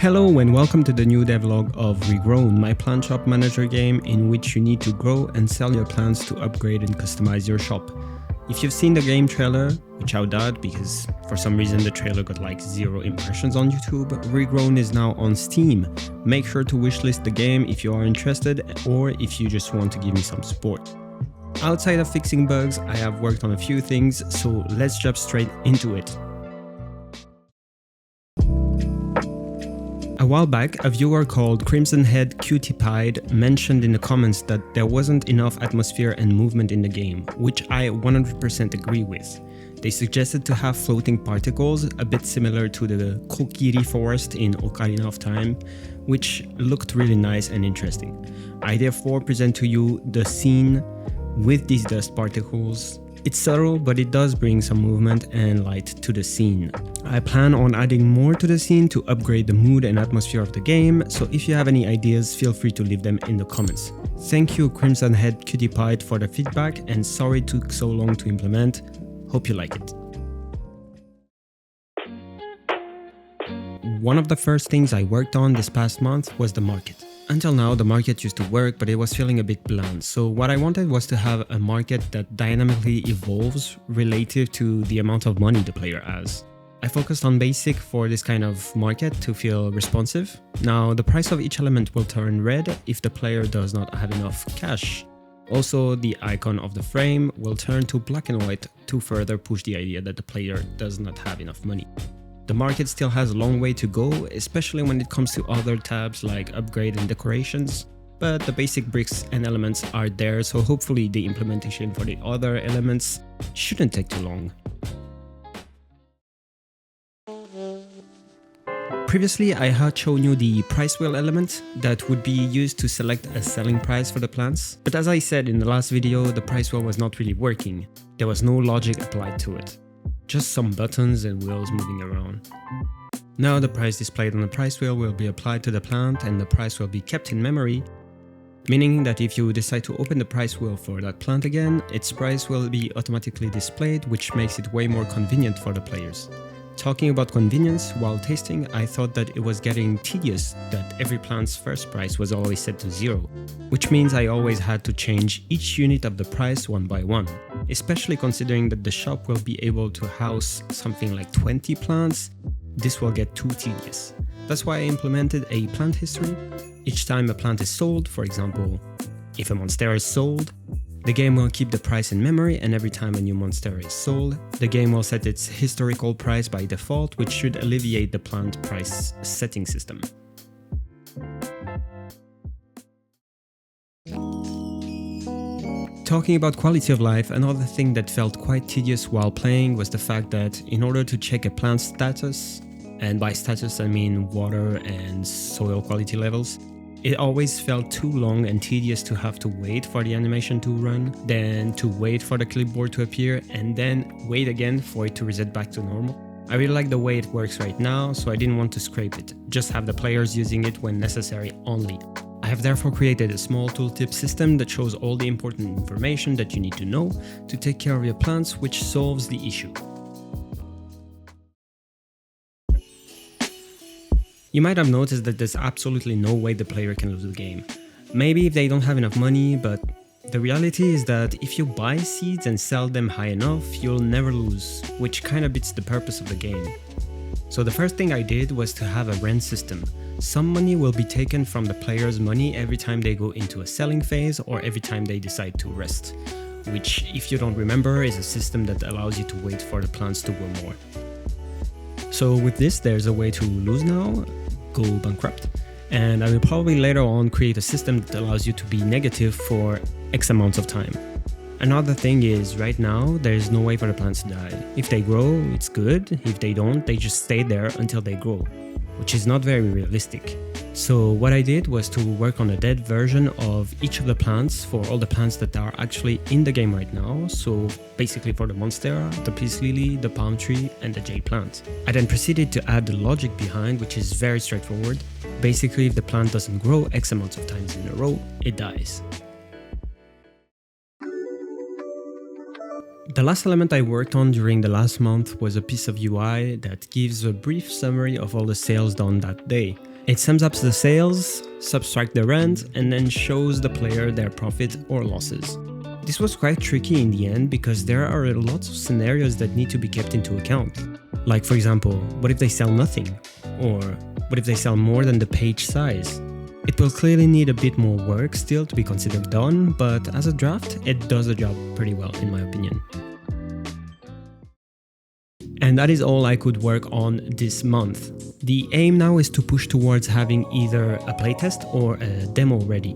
Hello and welcome to the new devlog of Regrown, my plant shop manager game in which you need to grow and sell your plants to upgrade and customize your shop. If you've seen the game trailer, which I doubt because for some reason the trailer got like 0 impressions on YouTube, Regrown is now on Steam. Make sure to wishlist the game if you are interested or if you just want to give me some support. Outside of fixing bugs, I have worked on a few things, so let's jump straight into it. A while back, a viewer called Crimson Head Cutie Pied mentioned in the comments that there wasn't enough atmosphere and movement in the game, which I 100% agree with. They suggested to have floating particles, a bit similar to the Kokiri forest in Ocarina of Time, which looked really nice and interesting. I therefore present to you the scene with these dust particles. It's subtle, but it does bring some movement and light to the scene. I plan on adding more to the scene to upgrade the mood and atmosphere of the game, so if you have any ideas, feel free to leave them in the comments. Thank you Crimson Head Cutie Pied for the feedback, and sorry it took so long to implement. Hope you like it. One of the first things I worked on this past month was the market. Until now, the market used to work, but it was feeling a bit bland. So what I wanted was to have a market that dynamically evolves relative to the amount of money the player has. I focused on basic for this kind of market to feel responsive. Now, the price of each element will turn red if the player does not have enough cash. Also, the icon of the frame will turn to black and white to further push the idea that the player does not have enough money. The market still has a long way to go, especially when it comes to other tabs like upgrade and decorations, but the basic bricks and elements are there, so hopefully the implementation for the other elements shouldn't take too long. Previously, I had shown you the price wheel element that would be used to select a selling price for the plants, but as I said in the last video, the price wheel was not really working. There was no logic applied to it. Just some buttons and wheels moving around. Now the price displayed on the price wheel will be applied to the plant and the price will be kept in memory, meaning that if you decide to open the price wheel for that plant again, its price will be automatically displayed, which makes it way more convenient for the players. Talking about convenience, while tasting, I thought that it was getting tedious that every plant's first price was always set to 0, which means I always had to change each unit of the price one by one, especially considering that the shop will be able to house something like 20 plants. This will get too tedious. That's why I implemented a plant history. Each time a plant is sold, for example, if a monstera is sold, the game will keep the price in memory, and every time a new monstera is sold, the game will set its historical price by default, which should alleviate the plant price setting system. Talking about quality of life, another thing that felt quite tedious while playing was the fact that in order to check a plant's status, and by status I mean water and soil quality levels, it always felt too long and tedious to have to wait for the animation to run, then to wait for the clipboard to appear, and then wait again for it to reset back to normal. I really like the way it works right now, so I didn't want to scrape it, just have the players using it when necessary only. I have therefore created a small tooltip system that shows all the important information that you need to know to take care of your plants, which solves the issue. You might have noticed that there's absolutely no way the player can lose the game. Maybe if they don't have enough money, but the reality is that if you buy seeds and sell them high enough, you'll never lose, which kinda beats the purpose of the game. So the first thing I did was to have a rent system. Some money will be taken from the player's money every time they go into a selling phase or every time they decide to rest, which, if you don't remember, is a system that allows you to wait for the plants to grow more. So with this, there's a way to lose now, go bankrupt, and I will probably later on create a system that allows you to be negative for X amounts of time. Another thing is, right now, there is no way for the plants to die. If they grow, it's good. If they don't, they just stay there until they grow, which is not very realistic. So what I did was to work on a dead version of each of the plants for all the plants that are actually in the game right now. So basically for the monstera, the peace lily, the palm tree, and the jade plant. I then proceeded to add the logic behind, which is very straightforward. Basically, if the plant doesn't grow X amounts of times in a row, it dies. The last element I worked on during the last month was a piece of UI that gives a brief summary of all the sales done that day. It sums up the sales, subtract the rent, and then shows the player their profit or losses. This was quite tricky in the end because there are lots of scenarios that need to be kept into account. Like for example, what if they sell nothing? Or what if they sell more than the page size? It will clearly need a bit more work still to be considered done, but as a draft, it does the job pretty well in my opinion. And that is all I could work on this month. The aim now is to push towards having either a playtest or a demo ready.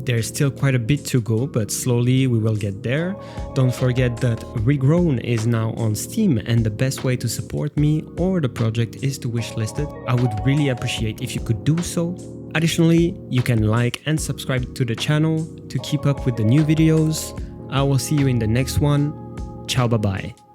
There's still quite a bit to go, but slowly we will get there. Don't forget that Regrown is now on Steam, and the best way to support me or the project is to wishlist it. I would really appreciate if you could do so. Additionally, you can like and subscribe to the channel to keep up with the new videos. I will see you in the next one. Ciao, bye bye.